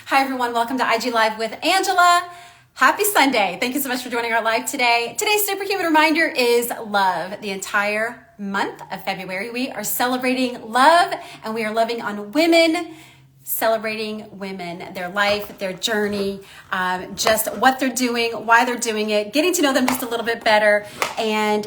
Hi, everyone. Welcome to IG Live with Angela. Happy Sunday. Thank you so much for joining our live today. Today's superhuman reminder is love. The entire month of February, we are celebrating love, and we are loving on women, celebrating women, their life, their journey, just what they're doing, why they're doing it, getting to know them just a little bit better, and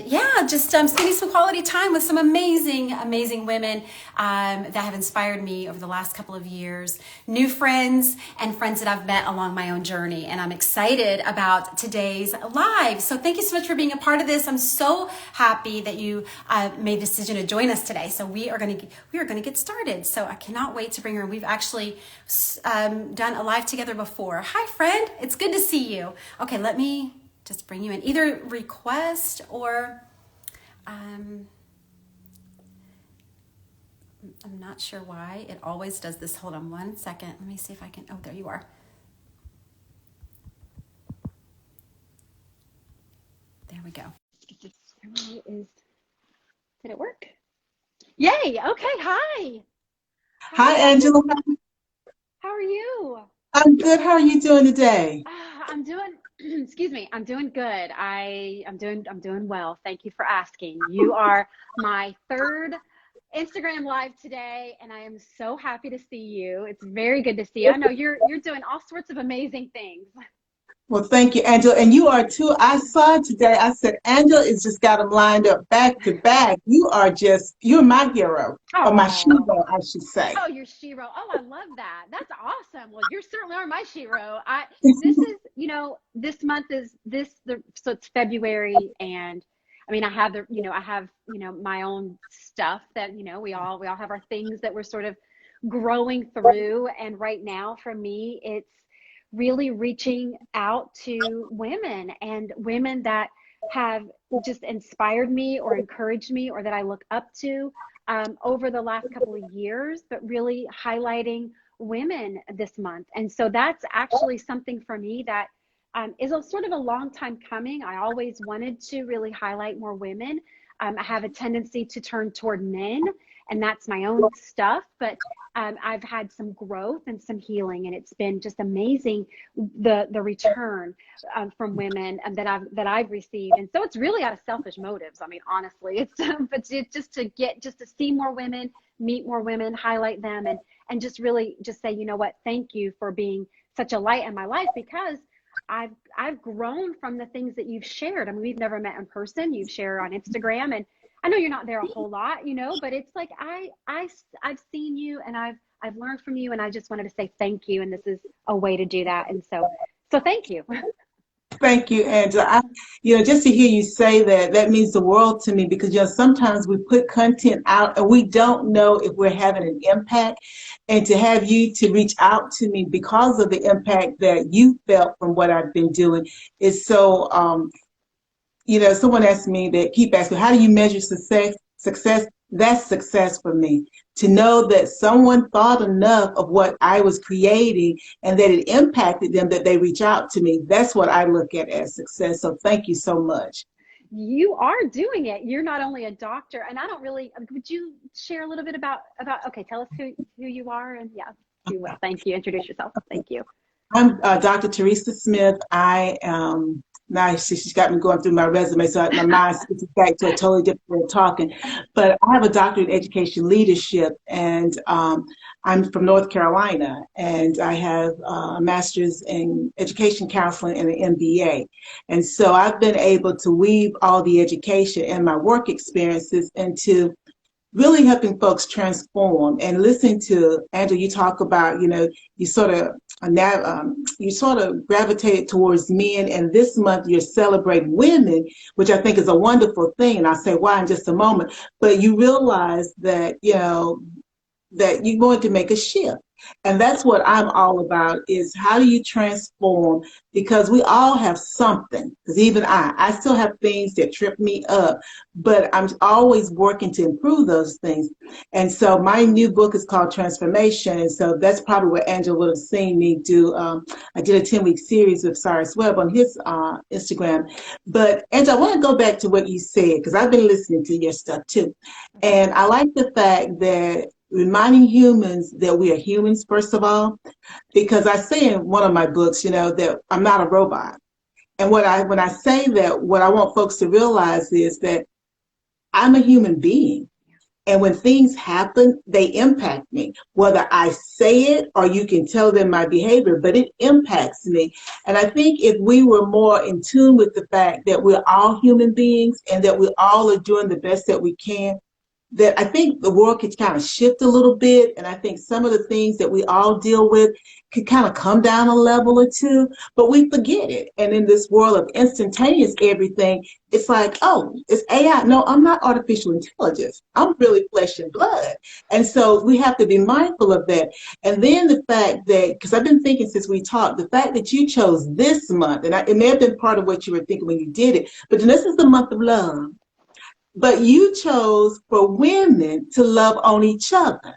just spending some quality time with some amazing, amazing women that have inspired me over the last couple of years, new friends and friends that I've met along my own journey, and I'm excited about today's live. So thank you so much for being a part of this. I'm so happy that you made the decision to join us today. So we are going to get started. So I cannot wait to bring her. We've actually done a live together before. Hi, friend. It's good to see you. Okay, let me just bring you in. Either request or I'm not sure why it always does this. Hold on one second. Let me see if I can. Oh, there you are. There we go. Did it work? Yay. Okay. Hi. Hi, Angela. How are you? I'm good. How are you doing today? I'm doing, excuse me, I'm doing good. I'm doing well. Thank you for asking. You are my third Instagram live today, and I am so happy to see you. It's very good to see you. I know you're doing all sorts of amazing things. Well, thank you, Angela. And you are too. I saw today, I said, Angela has just got them lined up back to back. You're my hero, or my Oh, shero, I should say. oh, you're Shiro. Oh, I love that. That's awesome. Well, you certainly are my Shiro. This is, this month is so it's February, and I mean, I have my own stuff that we all have our things that we're sort of growing through, and right now for me, it's really reaching out to women and women that have just inspired me or encouraged me or that I look up to over the last couple of years, but really highlighting women this month. And so that's actually something for me that is a sort of a long time coming. I always wanted to really highlight more women. I have a tendency to turn toward men, and that's my own stuff, but I've had some growth and some healing, and it's been just amazing the return from women that I've received. And so it's really out of selfish motives. I mean, honestly, it's just to see more women, meet more women, highlight them, and just really just say, you know what, thank you for being such a light in my life, because I've grown from the things that you've shared. I mean, we've never met in person. You've shared on Instagram, and I know you're not there a whole lot, but it's like I've seen you, and I've learned from you, and I just wanted to say thank you, and this is a way to do that. And so thank you. Thank you, Angela. Just to hear you say that, that means the world to me, because sometimes we put content out and we don't know if we're having an impact. And to have you to reach out to me because of the impact that you felt from what I've been doing is so. Someone asked me, that keep asking, how do you measure success? That's success for me. To know that someone thought enough of what I was creating and that it impacted them, that they reach out to me. That's what I look at as success. So thank you so much. You are doing it. You're not only a doctor, and I don't really, would you share a little bit okay, tell us who you are, and yeah, you will. Thank you. Introduce yourself. Thank you. I'm Dr. Teresa Smith. I am, now she's got me going through my resume, so my mind switches back to a totally different way of talking. But I have a doctorate in education leadership, and I'm from North Carolina, and I have a master's in education counseling and an MBA. And so I've been able to weave all the education and my work experiences into really helping folks transform. And listening to Angela, you talk about, you sort of gravitated towards men, and this month you're celebrating women, which I think is a wonderful thing. And I'll say why in just a moment. But you realize that, that you're going to make a shift. And that's what I'm all about, is how do you transform? Because we all have something, because even I still have things that trip me up, but I'm always working to improve those things. And so my new book is called Transformation. And so that's probably what Angela would have seen me do. I did a 10-week series with Cyrus Webb on his Instagram. But Angela, I want to go back to what you said, because I've been listening to your stuff too. And I like the fact that reminding humans that we are humans, first of all, because I say in one of my books, that I'm not a robot. And when I say that, what I want folks to realize is that I'm a human being. And when things happen, they impact me, whether I say it or you can tell them my behavior, but it impacts me. And I think if we were more in tune with the fact that we're all human beings and that we all are doing the best that we can, that I think the world could kind of shift a little bit. And I think some of the things that we all deal with could kind of come down a level or two, but we forget it. And in this world of instantaneous everything, it's like, oh, it's AI. No, I'm not artificial intelligence. I'm really flesh and blood. And so we have to be mindful of that. And then the fact that, because I've been thinking since we talked, the fact that you chose this month, and it may have been part of what you were thinking when you did it, but this is the month of love. But you chose for women to love on each other.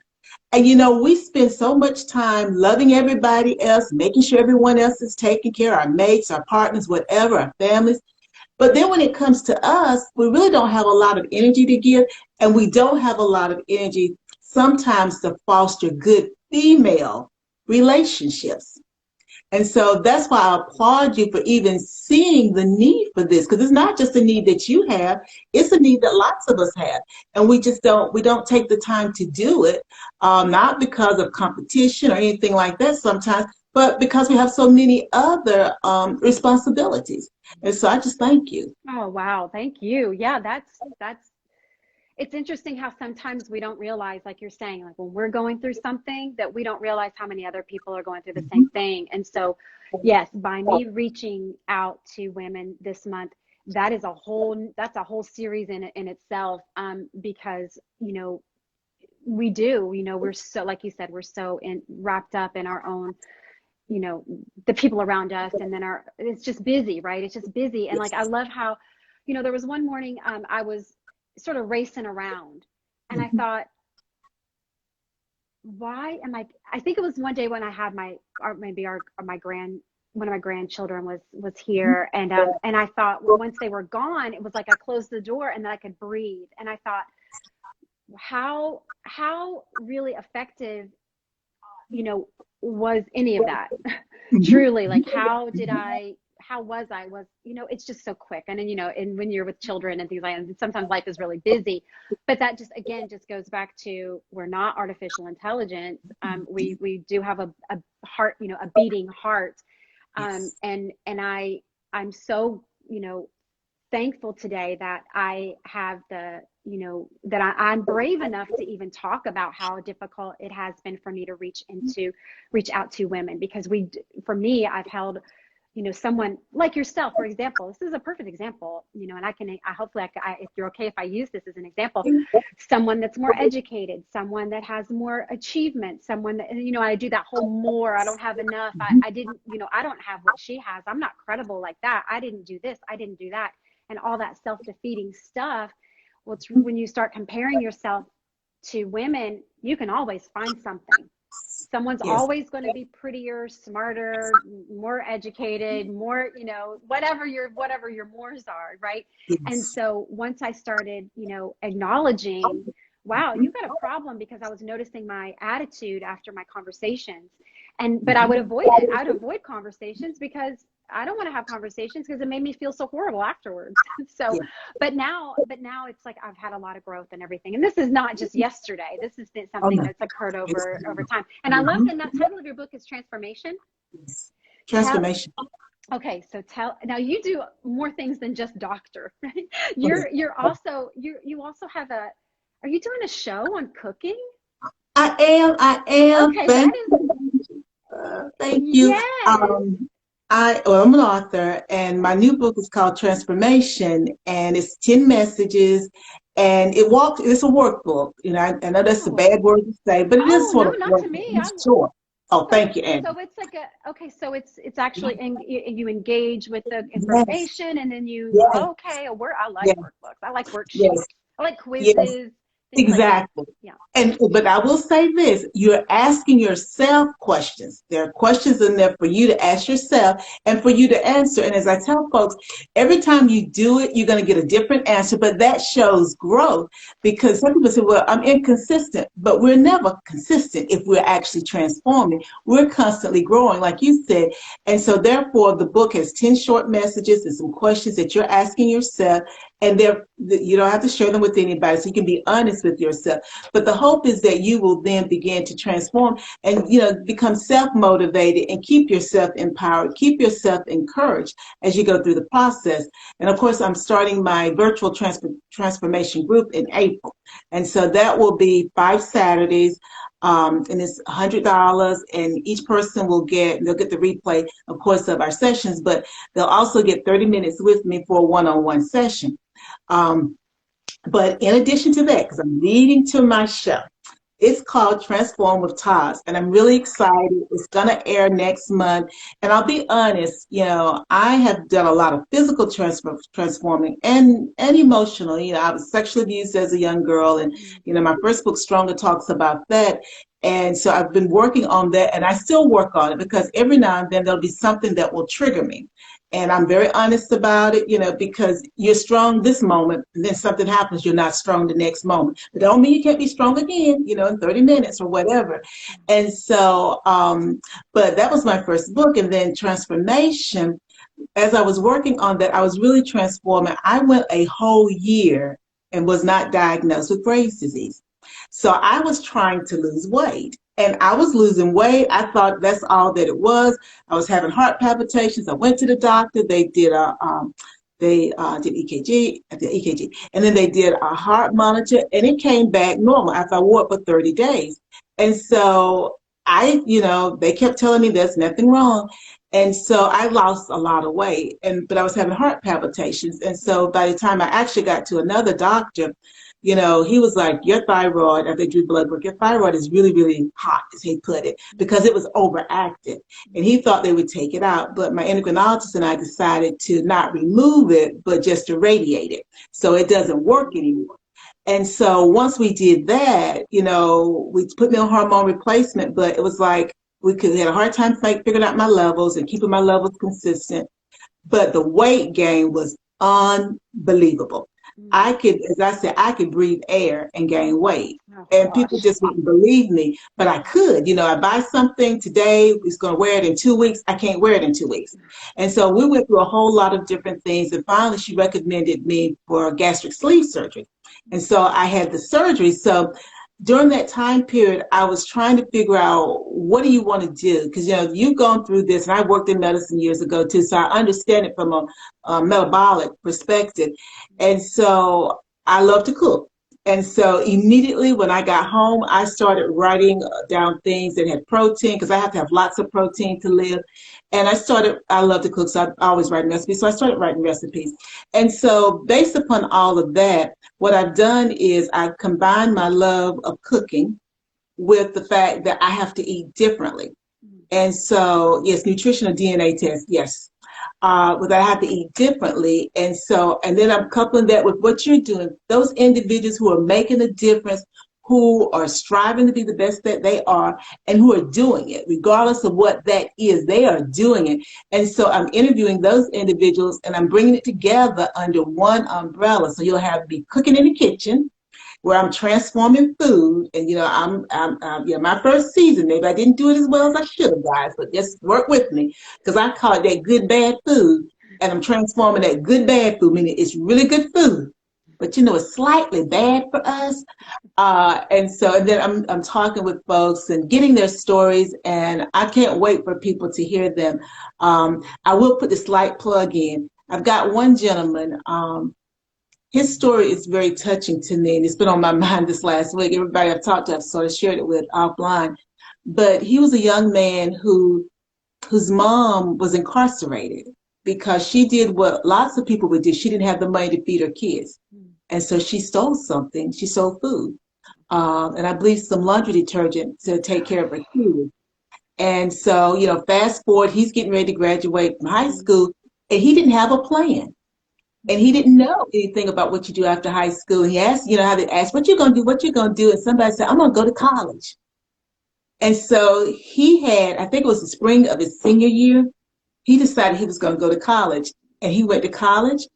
And we spend so much time loving everybody else, making sure everyone else is taken care of, our mates, our partners, whatever, our families. But then when it comes to us, we really don't have a lot of energy to give, and we don't have a lot of energy sometimes to foster good female relationships. And so that's why I applaud you for even seeing the need for this, because it's not just a need that you have, it's a need that lots of us have. And we don't take the time to do it, not because of competition or anything like that sometimes, but because we have so many other responsibilities. And so I just thank you. Oh, wow. Thank you. Yeah, that's it's interesting how sometimes we don't realize, like you're saying, like when we're going through something, that we don't realize how many other people are going through the same thing. And so, yes, by me reaching out to women this month, that's a whole series in itself, because, we do, we're so, like you said, we're so wrapped up in our own, the people around us, and then it's just busy, right? It's just busy. And like, I love how, there was one morning, I was sort of racing around, and I thought, why am I think it was one day when I had one of my grandchildren was here, and I thought, well, once they were gone, it was like I closed the door and then I could breathe. And I thought, how really effective, was any of that? Truly, like, it's just so quick. And then, and when you're with children and things like that, and sometimes life is really busy, but that just, again, just goes back to, we're not artificial intelligence. We do have a heart, a beating heart. I'm so, thankful today that I have that I'm brave enough to even talk about how difficult it has been for me to reach out to women, because for me, I've held, someone like yourself, for example. This is a perfect example, and hopefully if you're okay if I use this as an example, someone that's more educated, someone that has more achievement, someone that, I do that whole more, I don't have enough, I didn't, I don't have what she has, I'm not credible like that, I didn't do this, I didn't do that, and all that self-defeating stuff. Well, it's when you start comparing yourself to women, you can always find something. Someone's always going to be prettier, smarter, more educated, more, whatever your mores are, right? And so once I started, acknowledging, wow, you got a problem, because I was noticing my attitude after my conversations. But I would avoid it. I'd avoid conversations because I don't want to have conversations, because it made me feel so horrible afterwards. So, but now it's like I've had a lot of growth and everything. And this is not just yesterday. This has been something that's occurred over time. And I love that the title of your book is Transformation. Transformation. Okay, so now you do more things than just doctor, right? You also have are you doing a show on cooking? I am. Okay, that is. Thank you. Yes. I'm an author, and my new book is called Transformation, and it's 10 messages, and it's a workbook. I know that's a bad word to say, but it is sort of not to me. It's short. Oh, thank you, Andy. So it's like so it's actually, you engage with the information, and then you, I like workbooks. I like worksheets. I like quizzes, things like that. Exactly. Yeah. And but I will say this, you're asking yourself questions. There are questions in there for you to ask yourself and for you to answer. And as I tell folks, every time you do it, you're going to get a different answer, but that shows growth because some people say, well, I'm inconsistent, but we're never consistent if we're actually transforming. We're constantly growing, like you said. And so therefore the book has 10 short messages and some questions that you're asking yourself, and you don't have to share them with anybody, so you can be honest with yourself. But the hope is that you will then begin to transform and become self-motivated and keep yourself empowered, keep yourself encouraged as you go through the process. And of course, I'm starting my virtual transformation group in April, and so that will be 5 Saturdays. And it's $100, and each person they'll get the replay, of course, of our sessions, but they'll also get 30 minutes with me for a one-on-one session. But in addition to that, because I'm leading to my show, it's called Transform with TAS, and I'm really excited. It's going to air next month. And I'll be honest, I have done a lot of physical transforming and emotional. I was sexually abused as a young girl, and, my first book, Stronger, talks about that. And so I've been working on that, and I still work on it because every now and then there'll be something that will trigger me. And I'm very honest about it, because you're strong this moment, and then something happens, you're not strong the next moment. But don't mean you can't be strong again, in 30 minutes or whatever. And so, but that was my first book. And then Transformation, as I was working on that, I was really transforming. I went a whole year and was not diagnosed with Graves' disease. So I was trying to lose weight. And I was losing weight. I thought that's all that it was. I was having heart palpitations. I went to the doctor. They did did EKG, and then they did a heart monitor, and it came back normal after I wore it for 30 days. And so they kept telling me there's nothing wrong. And so I lost a lot of weight, but I was having heart palpitations. And so by the time I actually got to another doctor, he was like, your thyroid, after they drew blood work, your thyroid is really, really hot, as he put it, because it was overactive. And he thought they would take it out. But my endocrinologist and I decided to not remove it, but just to radiate it. So it doesn't work anymore. And so once we did that, we put me on hormone replacement, but it was like we had a hard time figuring out my levels and keeping my levels consistent. But the weight gain was unbelievable. I could, as I said, I could breathe air and gain weight. Oh, And gosh. people just wouldn't believe me, but I could. I buy something today, it's going to wear it in 2 weeks. I can't wear it in 2 weeks. And so we went through a whole lot of different things. And finally, she recommended me for gastric sleeve surgery. And so I had the surgery. So during that time period, I was trying to figure out, what do you want to do? Because, you've gone through this, and I worked in medicine years ago, too, so I understand it from a metabolic perspective. And so I love to cook. And so immediately when I got home, I started writing down things that had protein, because I have to have lots of protein to live. And I love to cook, so I always write recipes. So I started writing recipes. And so based upon all of that, what I've done is I've combined my love of cooking with the fact that I have to eat differently. And so, yes, nutritional DNA test, yes. But I have to eat differently. And then I'm coupling that with what you're doing. Those individuals who are making a difference, who are striving to be the best that they are, and who are doing it, regardless of what that is, they are doing it. And so I'm interviewing those individuals, and I'm bringing it together under one umbrella. So you'll have me cooking in the kitchen, where I'm transforming food. And, I'm my first season, maybe I didn't do it as well as I should have, guys, but just work with me, because I call it that good, bad food. And I'm transforming that good, bad food, meaning it's really good food, but, it's slightly bad for us. And then I'm talking with folks and getting their stories, and I can't wait for people to hear them. I will put the slight plug in. I've got one gentleman, his story is very touching to me, and it's been on my mind this last week. Everybody I've talked to, I've sort of shared it with offline. But he was a young man whose mom was incarcerated because she did what lots of people would do. She didn't have the money to feed her kids. And so she stole something. She sold food. And I believe some laundry detergent to take care of her kids. And so, fast forward, he's getting ready to graduate from high school, and he didn't have a plan. And he didn't know anything about what you do after high school. He asked, you know, how they asked, what you gonna do? What you gonna do? And somebody said, I'm gonna go to college. And so he had, I think it was the spring of his senior year, he decided he was going to go to college. And he went to college,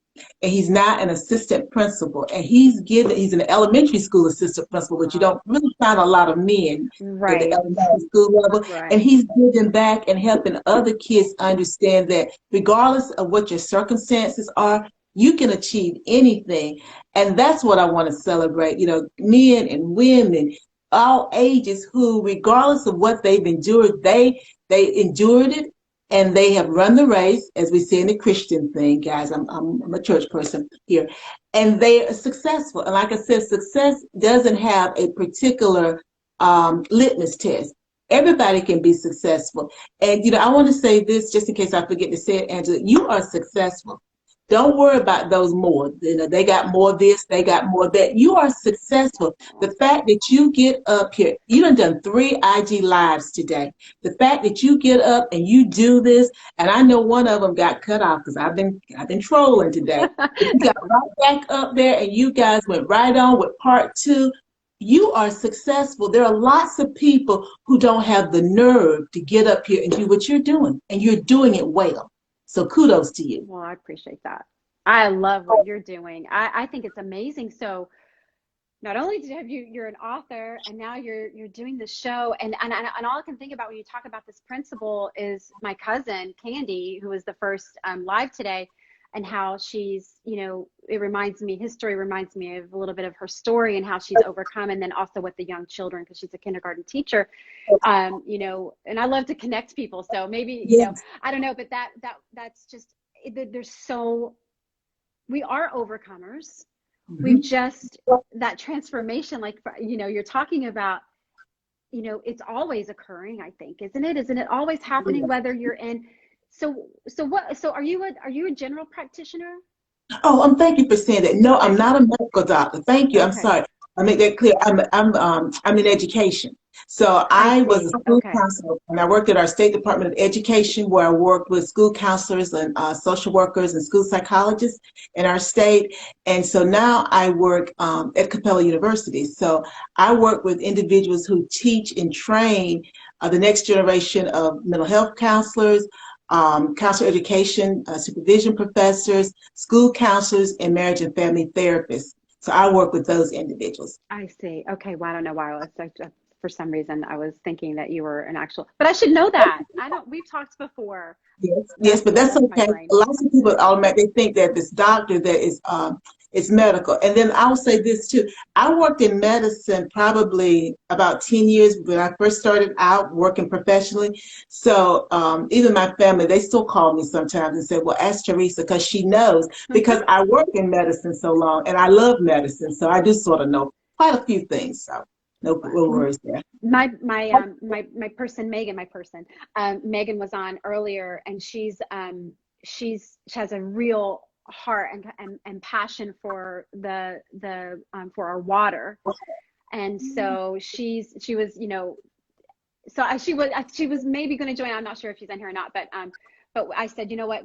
and he's now an assistant principal. And he's an elementary school assistant principal, but you Wow. don't really find a lot of men at the Right. elementary school level. And Right. he's giving back and helping other kids understand that regardless of what your circumstances are, you can achieve anything. And that's what I want to celebrate, you know, men and women, all ages, who, regardless of what they've endured, they endured it, and they have run the race, as we say in the Christian thing, guys. I'm a church person here, and they are successful. And like I said, success doesn't have a particular litmus test. Everybody can be successful. And you know, I want to say this just in case I forget to say it, Angela. You are successful. Don't worry about those more. You know, they got more of this, they got more of that. You are successful. The fact that you get up here, you done 3 IG lives today. The fact that you get up and you do this, and I know one of them got cut off because I've been trolling today. But you got right back up there, and you guys went right on with part two. You are successful. There are lots of people who don't have the nerve to get up here and do what you're doing, and you're doing it well. So kudos to you. Well, I appreciate that. I love what you're doing. I think it's amazing. So not only do have you're an author, and now you're doing the show, and all I can think about when you talk about this principal is my cousin Candy, who was the first live today, and how she's, you know, his story reminds me of a little bit of her story and how she's overcome, and then also with the young children, because she's a kindergarten teacher. You know, and I love to connect people, so maybe, you know, Yes. I don't know, but that's just, there's so, we are overcomers. We've Mhm. just, that transformation, like, you know, you're talking about, you know, it's always occurring, I think, isn't it? Isn't it always happening, whether you're in, so are you a general practitioner? Oh, thank you for saying that. No, I'm Okay. not a medical doctor. Thank you. I'm Okay. sorry. I'll make that clear. I'm in education. So I I was a see. school Okay. counselor, and I worked at our State Department of Education, where I worked with school counselors and social workers and school psychologists in our state. And so now I work at Capella University. So I work with individuals who teach and train the next generation of mental health counselors, counselor education, supervision professors, school counselors, and marriage and family therapists. So I work with those individuals. I see. Okay. Well, I don't know why I was for some reason I was thinking that you were an actual, but I should know that. I don't, we've talked before. Yes, yes, That's, but yeah, that's that's my okay. brain. Lots of people automatically think that this doctor that is medical. And then I'll say this too. I worked in medicine probably about 10 years when I first started out working professionally. So even my family, they still call me sometimes and say, well, ask Teresa, because she knows, because I work in medicine so long and I love medicine. So I do sort of know quite a few things. So no worries there. My person Megan, Megan was on earlier, and she has a real heart and passion for the for our water. And so she was, you know, so she was maybe going to join. I'm not sure if she's in here or not, but I said, you know what,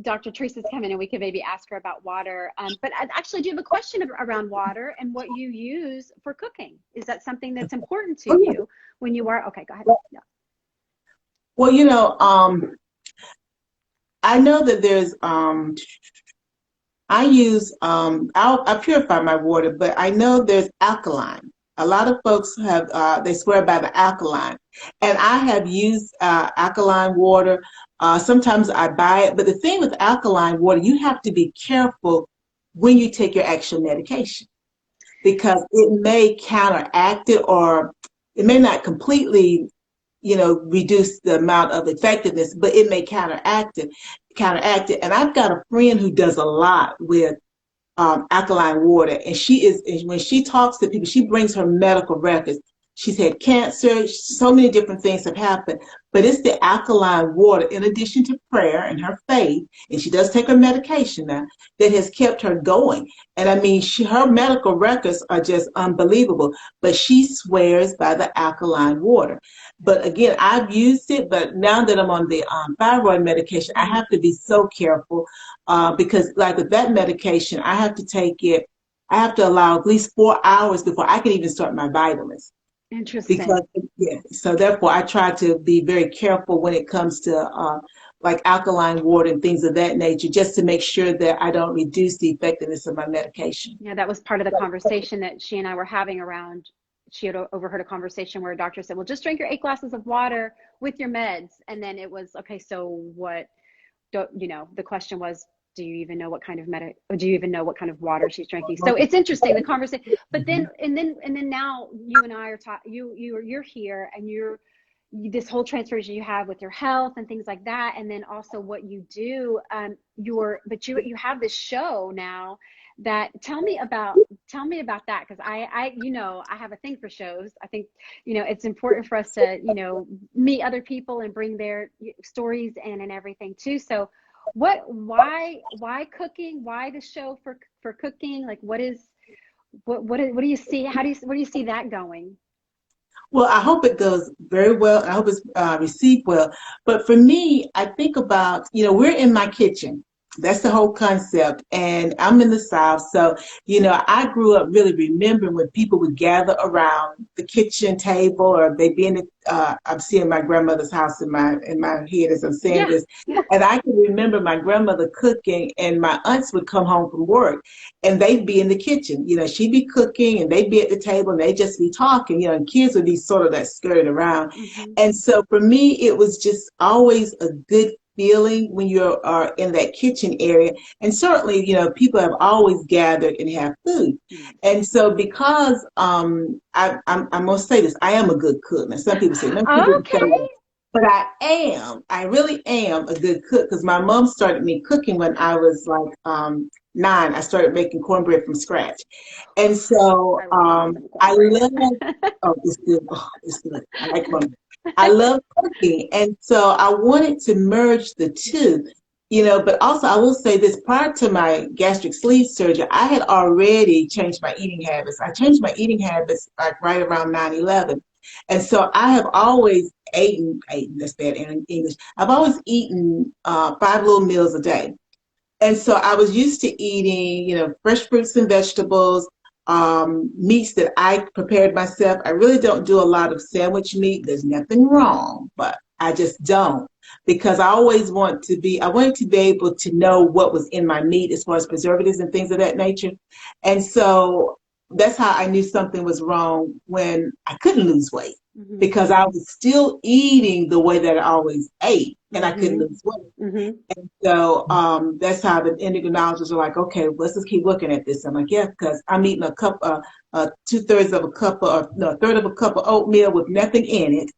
Dr. Teresa's coming, and we could maybe ask her about water. But I actually do have a question around water and what you use for cooking. Is that something that's important to Oh, yeah. you when you are? Okay, go ahead. Yeah. Well, you know, I know that I use, I purify my water, but I know there's alkaline. A lot of folks have, they swear by the alkaline. And I have used alkaline water. Sometimes I buy it. But the thing with alkaline water, you have to be careful when you take your actual medication, because it may counteract it, or it may not completely, you know, reduce the amount of effectiveness, but it may counteract it. And I've got a friend who does a lot with alkaline water, and when she talks to people, she brings her medical records. She's had cancer, so many different things have happened, but it's the alkaline water, in addition to prayer and her faith, and she does take her medication now, that has kept her going. And I mean, her medical records are just unbelievable, but she swears by the alkaline water. But again, I've used it, but now that I'm on the thyroid medication, I have to be so careful because, like with that medication, I have to take it. I have to allow at least 4 hours before I can even start my vitamins. Because Interesting. yeah, so therefore I try to be very careful when it comes to like alkaline water and things of that nature, just to make sure that I don't reduce the effectiveness of my medication. Yeah, that was part of the conversation that she and I were having around. She had overheard a conversation where a doctor said, "Well, just drink your 8 glasses of water with your meds." And then it was, okay, so what, the question was, do you even know what kind of or do you even know what kind of water she's drinking? So it's interesting, the conversation. But then, and then now you and I are talking, you're here and this whole transformation you have with your health and things like that, and then also what you do, but you have this show now that, tell me about that, because I have a thing for shows. I think it's important for us to meet other people and bring their stories in and everything too. So why cooking, why the show for cooking, like what do you see, where do you see that going? Well, I hope it goes very well. I hope it's received well. But for me, I think about, we're in my kitchen. That's the whole concept. And I'm in the South. So, I grew up really remembering when people would gather around the kitchen table, or they'd be in the, I'm seeing my grandmother's house in my head as I'm saying Yeah, this. yeah. And I can remember my grandmother cooking, and my aunts would come home from work and they'd be in the kitchen. She'd be cooking and they'd be at the table and they'd just be talking, and kids would be sort of that skirted around. Hmm. And so for me, it was just always a good feeling when you are in that kitchen area. And certainly, people have always gathered and have food. Yes. And so because I'm going to say this, I am a good cook. Now, some people say, no, she didn't say Okay. that. But I really am a good cook because my mom started me cooking when I was like 9. I started making cornbread from scratch. And so I love me some I cornbread. love, oh, it's good. Oh, it's good. I like cornbread. I love cooking. And so I wanted to merge the two, but also I will say this, prior to my gastric sleeve surgery, I had already changed my eating habits. I changed my eating habits like right around 9/11. And so I have always eaten, that's bad in English. I've always eaten 5 little meals a day. And so I was used to eating, fresh fruits and vegetables, meats that I prepared myself. I really don't do a lot of sandwich meat. There's nothing wrong, but I just don't, because I wanted to be able to know what was in my meat as far as preservatives and things of that nature. And so that's how I knew something was wrong when I couldn't lose weight, Hmm. because I was still eating the way that I always ate and I couldn't Hmm. lose weight. Hmm. So that's how the endocrinologists are like, okay, let's just keep looking at this. I'm like, yeah, because I'm eating a cup, 2/3 of a cup, no, a third of a cup of oatmeal with nothing in it,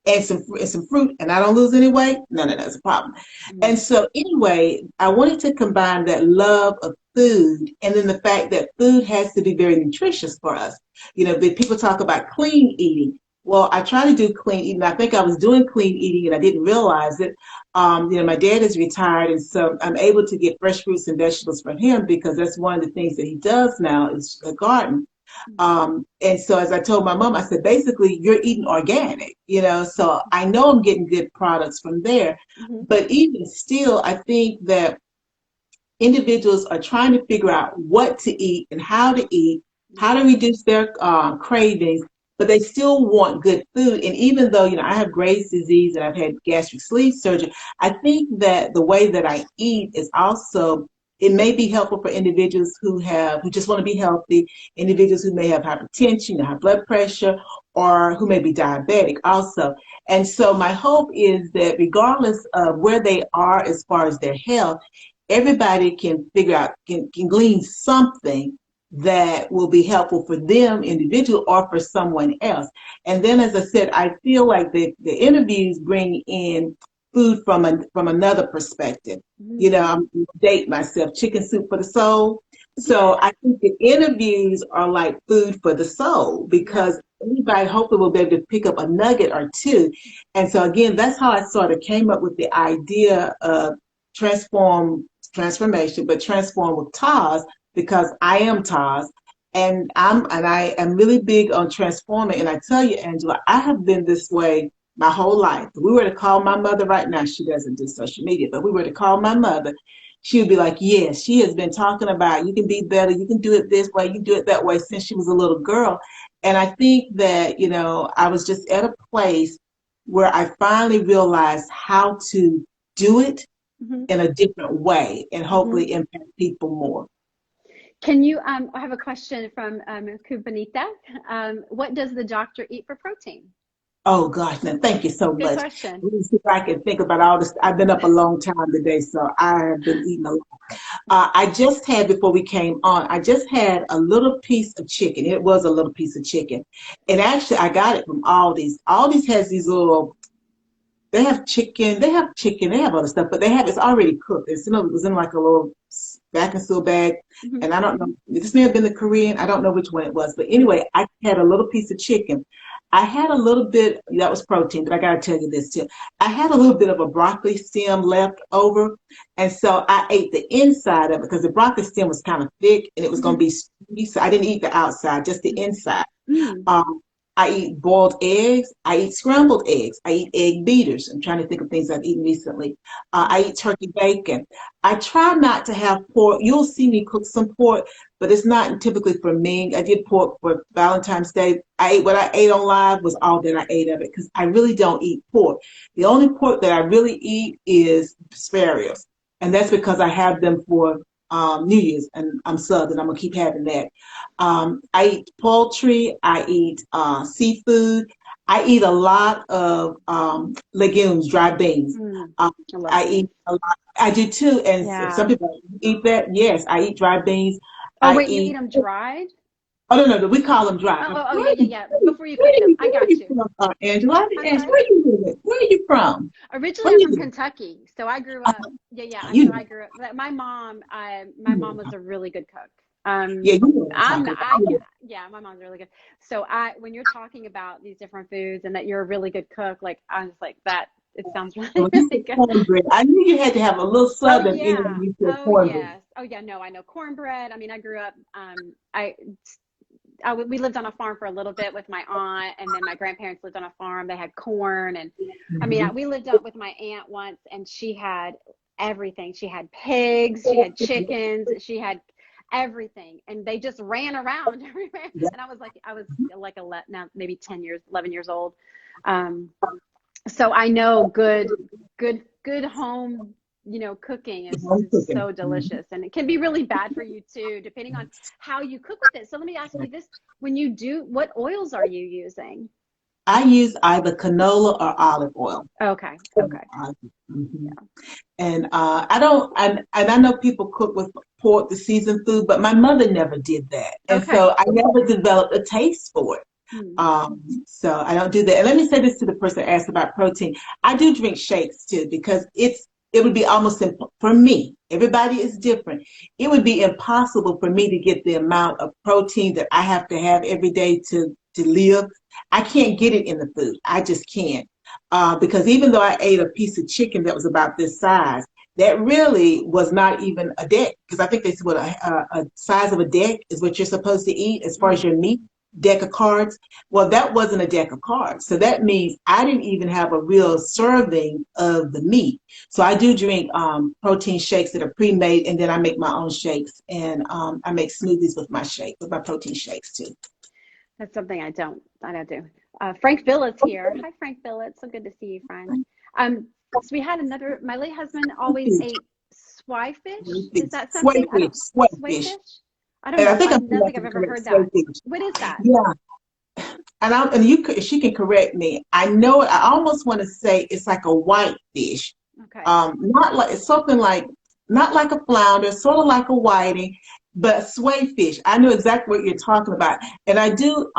and some fruit, and I don't lose any weight. None of that's a problem. And so anyway, I wanted to combine that love of food and then the fact that food has to be very nutritious for us. The people talk about clean eating. Well, I try to do clean eating. I think I was doing clean eating and I didn't realize it. My dad is retired, and so I'm able to get fresh fruits and vegetables from him because that's one of the things that he does now is the garden. And so as I told my mom, I said, basically, you're eating organic, so I know I'm getting good products from there. Hmm. But even still, I think that individuals are trying to figure out what to eat and how to reduce their cravings, but they still want good food. And even though, I have Graves' disease and I've had gastric sleeve surgery, I think that the way that I eat is also, it may be helpful for individuals who just want to be healthy, individuals who may have hypertension, high blood pressure, or who may be diabetic also. And so my hope is that regardless of where they are as far as their health, everybody can figure out, can glean something that will be helpful for them individually or for someone else. And then, as I said, I feel like the interviews bring in food from another perspective. Hmm. I'm date myself, chicken soup for the soul. So I think the interviews are like food for the soul, Yep. because anybody hopefully will be able to pick up a nugget or two. And so again, that's how I sort of came up with the idea of transformation, but transform with TAS, because I am TAS. And I am really big on transforming. And I tell you, Angela, I have been this way my whole life. If we were to call my mother right now, she doesn't do social media, but we were to call my mother, she would be like, yes, she has been talking about you can be better, you can do it this way, you do it that way since she was a little girl. And I think that, I was just at a place where I finally realized how to do it Mm-hmm. in a different way and Mm-hmm. hopefully impact people more. Can you, I have a question from Kubanita. What does the doctor eat for protein? Oh gosh, now thank you so Good much. question. Let me see if I can think about all this. I've been up a long time today, so I have been eating a lot. I just had, before we came on, I just had a little piece of chicken. It was a little piece of chicken. And actually, I got it from Aldi's. Aldi's has these little, they have other stuff, but it's already cooked. It was in like a little vacuum seal bag. Mm-hmm. And I don't know, this may have been the Korean, I don't know which one it was. But anyway, I had a little piece of chicken. I had a little bit, that was protein, but I got to tell you this too. I had a little bit of a broccoli stem left over. And so I ate the inside of it because the broccoli stem was kind of thick and it was going Mm-hmm. to be sweet. So I didn't eat the outside, just the inside. Mm-hmm. Um, I eat boiled eggs. I eat scrambled eggs. I eat egg beaters. I'm trying to think of things I've eaten recently. I eat turkey bacon. I try not to have pork. You'll see me cook some pork, but it's not typically for me. I did pork for Valentine's Day. I ate what I ate on live was all that I ate of it because I really don't eat pork. The only pork that I really eat is sparrows, and that's because I have them for New Year's, and I'm Southern. I'm gonna keep having that. I eat poultry. I eat seafood. I eat a lot of legumes, dry beans. Mm. Um, I love I beans. eat a lot. I do too. And some Yeah. people eat that. Yes, I eat dry beans. Oh, I wait, you eat eat. them dried? Oh no, we call them dry. Yeah, yeah, yeah. Before you cook them. I Where are got you you. from, Angela? I I'm didn't ask. sorry. Where you live? Where are you from? Originally, Where I'm you from live? Kentucky, so I grew up. Yeah, yeah. You So know. I grew up. My You mom was know. a really good cook. Yeah, you know what I'm I'm. talking I about. Yeah. My mom's really good. So when you're talking about these different foods and that you're a really good cook, like I'm just like that. It sounds really, When you really said good. cornbread, I knew you had to have a little Oh southern in it yeah. when you said Oh cornbread. yes. Oh yeah. No, I know cornbread. I mean, I grew up. We lived on a farm for a little bit with my aunt, and then my grandparents lived on a farm. They had corn, and I mean, Mhm. we lived up with my aunt once, and she had everything. She had pigs, she had chickens, she had everything, and they just ran around everywhere. Yeah. And I was like 11, now maybe 10 years, 11 years old. Um, so I know good home, cooking I'm is cooking. so Mhm. delicious, and it can be really bad for you too, depending on how you cook with it. So let me ask you this: when you do, what oils are you using? I use either canola or olive oil. Okay, okay, Mhm. yeah, And I don't, and I know people cook with pork, the seasoned food, but my mother never did that. And okay. so I never developed a taste for it. Hmm. So I don't do that. And let me say this to the person who asked about protein. I do drink shakes too because it would be almost for me. Everybody is different. It would be impossible for me to get the amount of protein that I have to have every day to live. I can't get it in the food. I just can't. Because even though I ate a piece of chicken that was about this size, that really was not even a deck. Because I think they said what a size of a deck is what you're supposed to eat as far as Mm. your meat deck of cards. Well, that wasn't a deck of cards. So that means I didn't even have a real serving of the meat. So I do drink protein shakes that are pre-made, and then I make my own shakes, and I make smoothies with my protein shakes too. That's something I don't do. Frank Billett's here. Hi, Frank Billett. So good to see you, friend. So we had my late husband always ate swai fish. Is that something? I don't, Sway sway fish. fish? I don't And I know. think I I'm don't think I've pronouncing it ever correct. heard Sway that. fish. What is that? Yeah. She can correct me. I know it. I almost want to say it's like a white fish. Okay. Not like it's something like not like a flounder, sort of like a whiting, but sway fish. I know exactly what you're talking about. And I do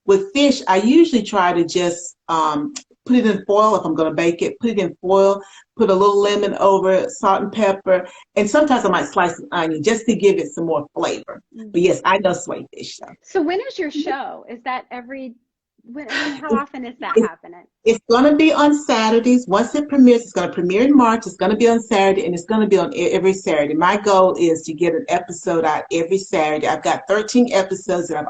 with fish, I usually try to just put it in foil if I'm gonna bake it, put it in foil, put a little lemon over it, salt and pepper, and sometimes I might slice an onion just to give it some more flavor. Mm. But yes, I know sway fish though. So when is your show? Is that how often is that happening? It's going to be on Saturdays. Once it premieres, it's going to premiere in March. It's going to be on Saturday, and it's going to be on every Saturday. My goal is to get an episode out every Saturday. I've got 13 episodes that I'm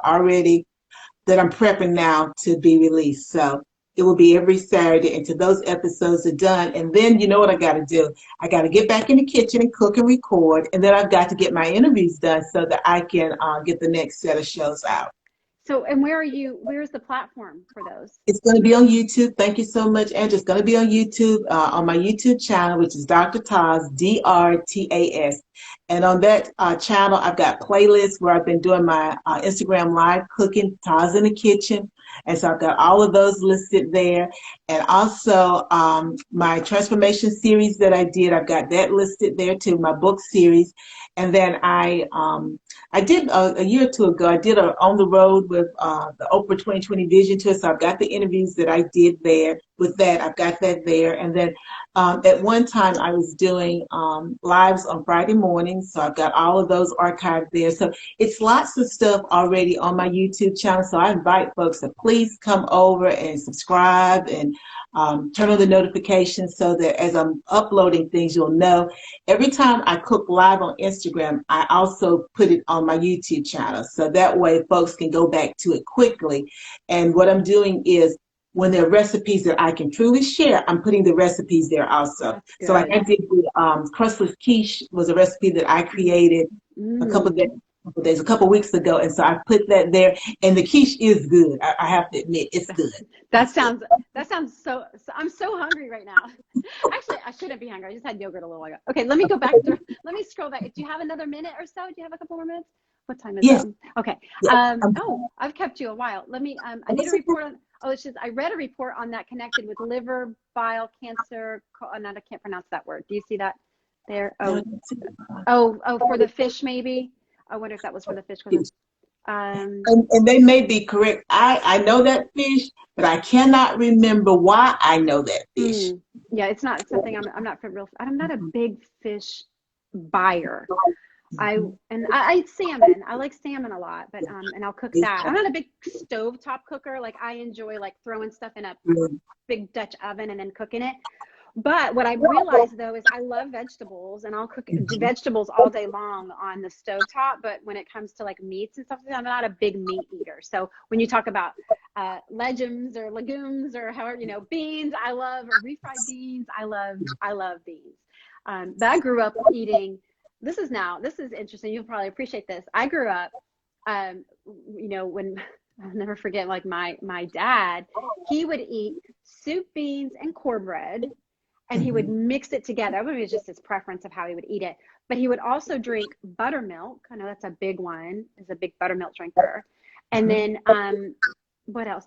prepping now to be released. So It will be every Saturday until those episodes are done. And then you know what I got to do? I got to get back in the kitchen and cook and record. And then I've got to get my interviews done so that I can get the next set of shows out. So, and where's the platform for those? It's going to be on YouTube. Thank you so much, Andrew. It's going to be on YouTube, on my YouTube channel, which is Dr. TAS, DRTAS. And on that channel, I've got playlists where I've been doing my Instagram live cooking, TAS in the kitchen. And so I've got all of those listed there. And also my transformation series that I did, I've got that listed there too, my book series. And then I did a year or two ago, I did a on the road with the Oprah 2020 Vision Tour. So I've got the interviews that I did there with that. I've got that there. And then at one time I was doing lives on Friday mornings. So I've got all of those archived there. So it's lots of stuff already on my YouTube channel. So I invite folks to please come over and subscribe and turn on the notifications so that as I'm uploading things, you'll know. Every time I cook live on Instagram, I also put it on my YouTube channel. So that way folks can go back to it quickly. And what I'm doing is when there are recipes that I can truly share, I'm putting the recipes there also. So like I did with crustless quiche was a recipe that I created a couple weeks ago, and so I put that there. And the quiche is good. I have to admit, it's good. That sounds so. I'm so hungry right now. Actually, I shouldn't be hungry. I just had yogurt a little while ago. Okay, let me go back through. Let me scroll back. Do you have another minute or so? Do you have a couple more minutes? What time is it? Okay. Oh, I've kept you a while. Let me. I need a report on. Oh, it's just I read a report on that connected with liver, bile, cancer. I can't pronounce that word. Do you see that there? Oh, for the fish maybe. I wonder if that was for the fish. And they may be correct. I know that fish, but I cannot remember why I know that fish. Yeah, it's something I'm not I'm not a big fish buyer. I eat salmon. I like salmon a lot, but and I'll cook that. I'm not a big stovetop cooker. Like I enjoy like throwing stuff in a big Dutch oven and then cooking it. But what I realized though is I love vegetables and I'll cook vegetables all day long on the stovetop. But when it comes to like meats and stuff, I'm not a big meat eater. So when you talk about legumes or however, beans, I love refried beans. I love beans. But I grew up eating. This is interesting. You'll probably appreciate this. I grew up, when I'll never forget, like my dad, he would eat soup, beans, and cornbread. And he would mix it together. It was just his preference of how he would eat it. But he would also drink buttermilk. I know that's a big one. He's a big buttermilk drinker. And then what else?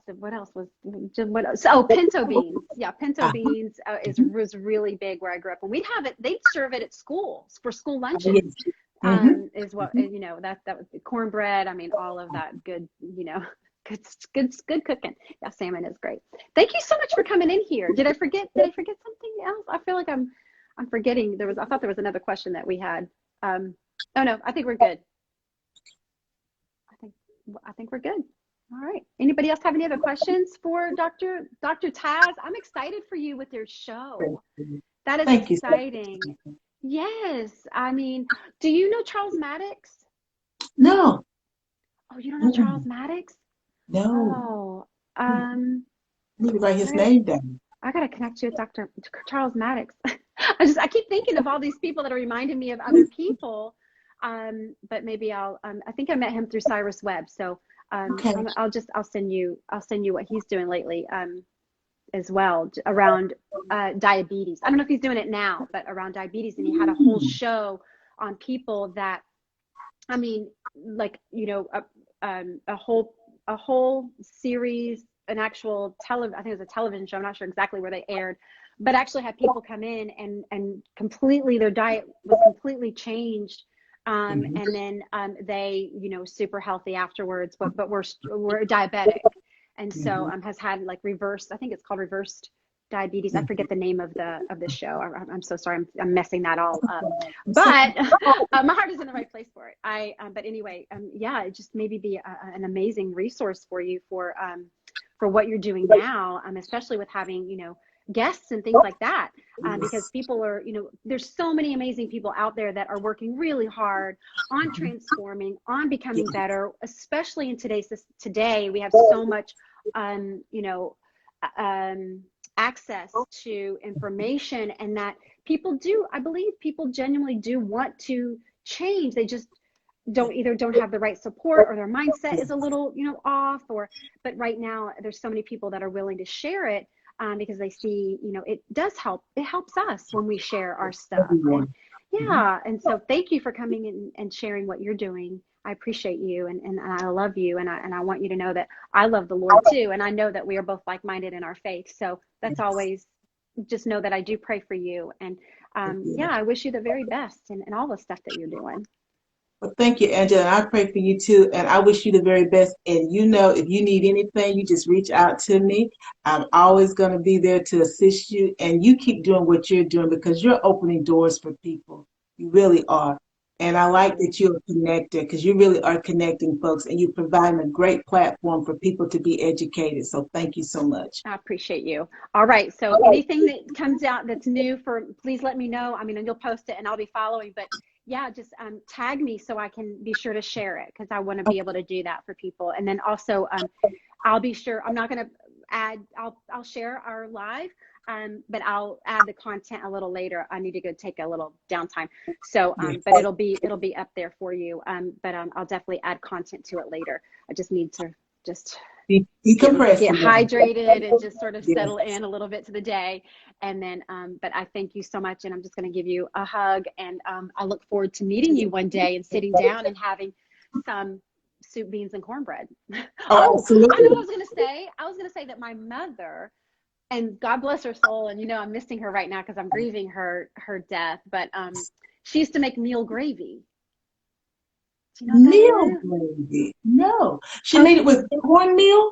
Oh, pinto beans. Yeah, pinto beans was really big where I grew up. And we'd have it. They'd serve it at school for school lunches. Is what that was the cornbread. I mean, all of that good. Good cooking. Yeah, salmon is great. Thank you so much for coming in here. Did I forget something else? I feel like I'm forgetting. I thought there was another question that we had. Oh no, I think we're good. I think we're good. All right. Anybody else have any other questions for Dr. TAS? I'm excited for you with your show. That is exciting. Yes. I mean, do you know Charles Maddox? No. Oh, you don't know Charles Maddox? No. Oh, I need to write his name down. I gotta connect you with Dr. Charles Maddox. I keep thinking of all these people that are reminding me of other people. But maybe I think I met him through Cyrus Webb. So I'll send you what he's doing lately as well around diabetes. I don't know if he's doing it now, but around diabetes, and he had a whole show on people that, I mean, like a whole series, an actual I think it was a television show. I'm not sure exactly where they aired, but actually had people come in and completely their diet was completely changed. And then they, super healthy afterwards, but were diabetic. And so has had like reversed, I think it's called reversed diabetes. I forget the name of the show. I'm so sorry. I'm messing that all up. But my heart is in the right place for it. But anyway, it just maybe be an amazing resource for you for what you're doing now, especially with having, guests and things like that, because people are, there's so many amazing people out there that are working really hard on transforming, on becoming better, especially in today we have so much, access to information, and that people do, I believe people genuinely do want to change. They just don't have the right support, or their mindset is a little, off, but right now there's so many people that are willing to share it, because they see, it does help. It helps us when we share our stuff. And yeah. And so thank you for coming in and sharing what you're doing. I appreciate you, and I love you, and I want you to know that I love the Lord too, and I know that we are both like-minded in our faith. So that's always, just know that I do pray for you, and yeah, I wish you the very best in all the stuff that you're doing. Well, thank you, Angela. And I pray for you too. And I wish you the very best. And if you need anything, you just reach out to me. I'm always going to be there to assist you. And you keep doing what you're doing, because you're opening doors for people. You really are. And I like that you're a connector, because you really are connecting folks, and you're providing a great platform for people to be educated. So thank you so much. I appreciate you. All right. So anything that comes out that's new, please let me know. I mean, and you'll post it and I'll be following, but yeah, just tag me so I can be sure to share it, because I want to be able to do that for people. And then also I'll be sure, I'm not going to I'll share our live, but I'll add the content a little later. I need to go take a little downtime. So, but it'll be up there for you. But I'll definitely add content to it later. I just need to get hydrated and just sort of settle in a little bit to the day. And then, but I thank you so much. And I'm just going to give you a hug. And I look forward to meeting you one day and sitting down and having some soup, beans, and cornbread. Oh, absolutely. I know what I was going to say. I was going to say that my mother, and God bless her soul, and I'm missing her right now because I'm grieving her death, but she used to make meal gravy. Do you know meal gravy? No. She made it with cornmeal?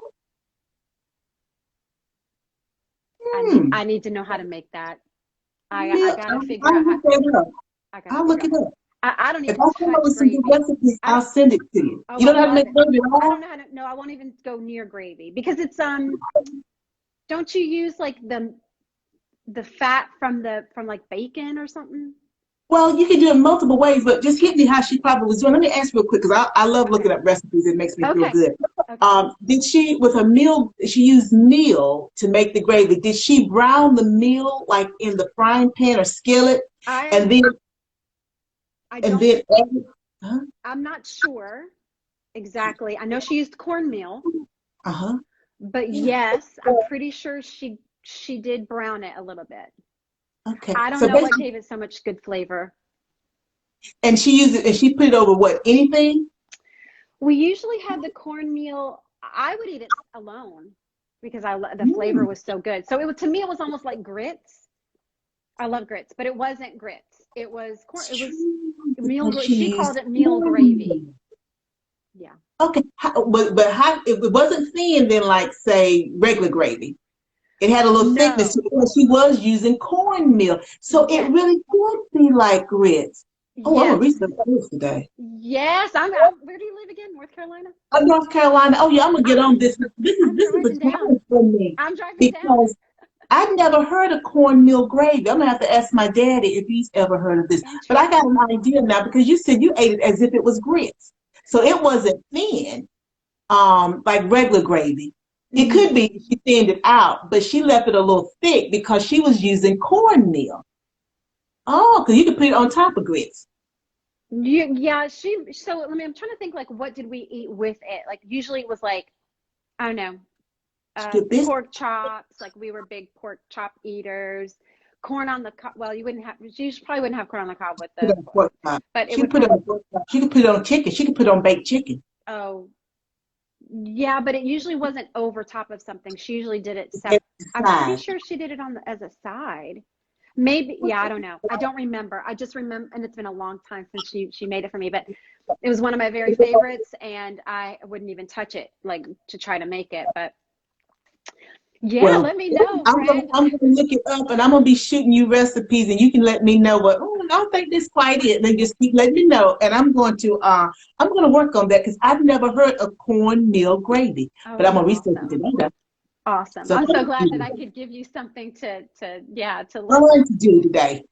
I need to know how to make that. I gotta figure out how. I'll look it up. I don't even touch gravy. Recipes, I'll send it to you. You don't know how to make gravy at all? I don't know how to. No, I won't even go near gravy, because it's Don't you use like the fat from like bacon or something? Well, you can do it multiple ways, but just hit me how she probably was doing. Let me ask real quick, because I love looking up recipes. It makes me feel good. Okay. Did she, with her meal, she used meal to make the gravy? Did she brown the meal like in the frying pan or skillet? And then I'm not sure exactly. I know she used cornmeal. But yes, I'm pretty sure she did brown it a little bit. Okay. I don't know what gave it so much good flavor. And she used it, and she put it over what? Anything? We usually have the cornmeal. I would eat it alone because the flavor was so good. So to me, it was almost like grits. I love grits, but it wasn't grits. It was meal. She called it meal gravy. Yeah. Okay, but how, it wasn't thin then, like say regular gravy. It had a little thickness to it, because she was using cornmeal, so it really could be like grits. Oh, I'm gonna research this today. Yes, where do you live again? North Carolina? North Carolina. Oh yeah, I'm gonna get on this. This is a challenge for me. I'm driving because I've never heard of cornmeal gravy. I'm gonna have to ask my daddy if he's ever heard of this. But I got an idea now, because you said you ate it as if it was grits. So it wasn't thin, like regular gravy. It could be she thinned it out, but she left it a little thick because she was using cornmeal. Oh, because you could put it on top of grits. Yeah, so I'm trying to think, like, what did we eat with it? Like, usually it was like, I don't know, pork chops. Like, we were big pork chop eaters. Corn on the cob. Well, you probably wouldn't have corn on the cob with the pork chop. But she could put it on chicken. She could put it on baked chicken. Oh, yeah, but it usually wasn't over top of something. She usually did it separate. I'm pretty sure she did it as a side. Maybe, yeah, I don't know. I don't remember. I just remember, and it's been a long time since she made it for me, but it was one of my very favorites, and I wouldn't even touch it, like, to try to make it. But yeah, let me know. I'm gonna look it up, and I'm gonna be shooting you recipes, and you can let me know what. Oh, I don't think this quite it. Then just keep letting me know, and I'm going to work on that, because I've never heard of cornmeal gravy, but I'm gonna research it today. Awesome. So I'm so glad that I could give you something to learn to do today.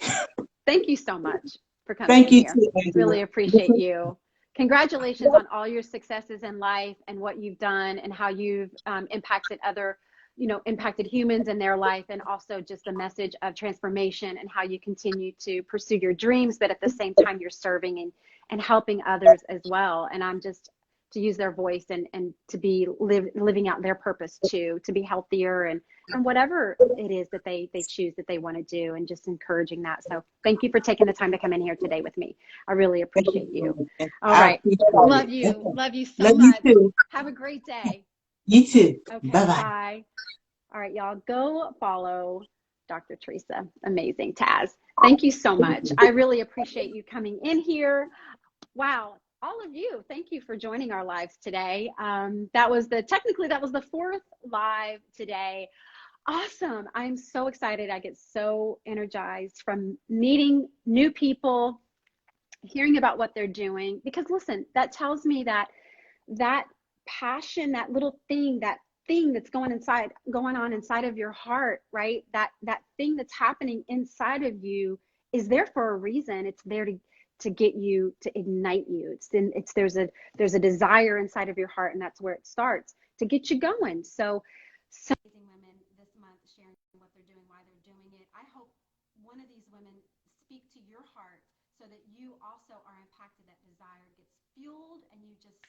Thank you so much for coming. Thank you here. too, Angela. Really appreciate you. Congratulations on all your successes in life and what you've done and how you've impacted other impacted humans in their life, and also just a message of transformation and how you continue to pursue your dreams, but at the same time you're serving and helping others as well. And I'm just to use their voice and to be living out their purpose too, to be healthier and whatever it is that they choose that they want to do, and just encouraging that. So thank you for taking the time to come in here today with me. I really appreciate you. All I right. appreciate Love it. you. Love you so Love you much. too. Have a great day. You too. Okay. Bye bye. Bye. All right, y'all, go follow Dr. Teresa. Amazing, TAS. Thank you so much. I really appreciate you coming in here. Wow, all of you, thank you for joining our lives today. Technically that was the fourth live today. Awesome. I'm so excited. I get so energized from meeting new people, hearing about what they're doing, because listen, that tells me that passion, that little thing, that thing that's going on inside of your heart, right? That thing that's happening inside of you is there for a reason. It's there to get you, to ignite you. There's a desire inside of your heart, and that's where it starts to get you going. So amazing women this month sharing what they're doing, why they're doing it. I hope one of these women speak to your heart so that you also are impacted, that desire gets fueled, and you just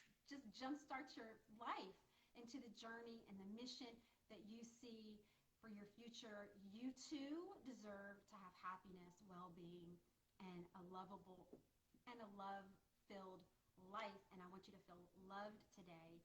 jumpstart your life into the journey and the mission that you see for your future. You too deserve to have happiness, well-being, and a lovable and a love-filled life. And I want you to feel loved today,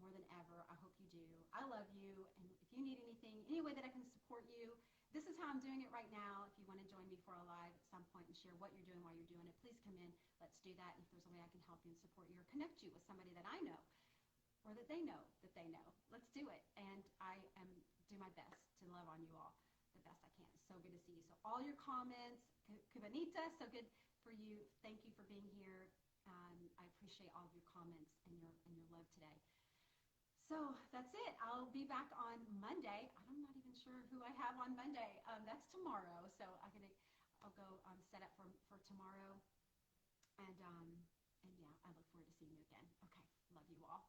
more than ever. I hope you do. I love you. And if you need anything, any way that I can support you, this is how I'm doing it right now. If you want to join me for a live at some point and share what you're doing while you're doing it, please come in. Let's do that. And if there's a way I can help you and support you or connect you with somebody that I know or that they know, let's do it. And I am do my best to love on you all the best I can. So good to see you. So all your comments, Kubanita, so good for you. Thank you for being here. I appreciate all of your comments and your love today. So that's it. I'll be back on Monday. I'm not even sure who I have on Monday. That's tomorrow. So I'll go set up for tomorrow. And yeah, I look forward to seeing you again. Okay. Love you all.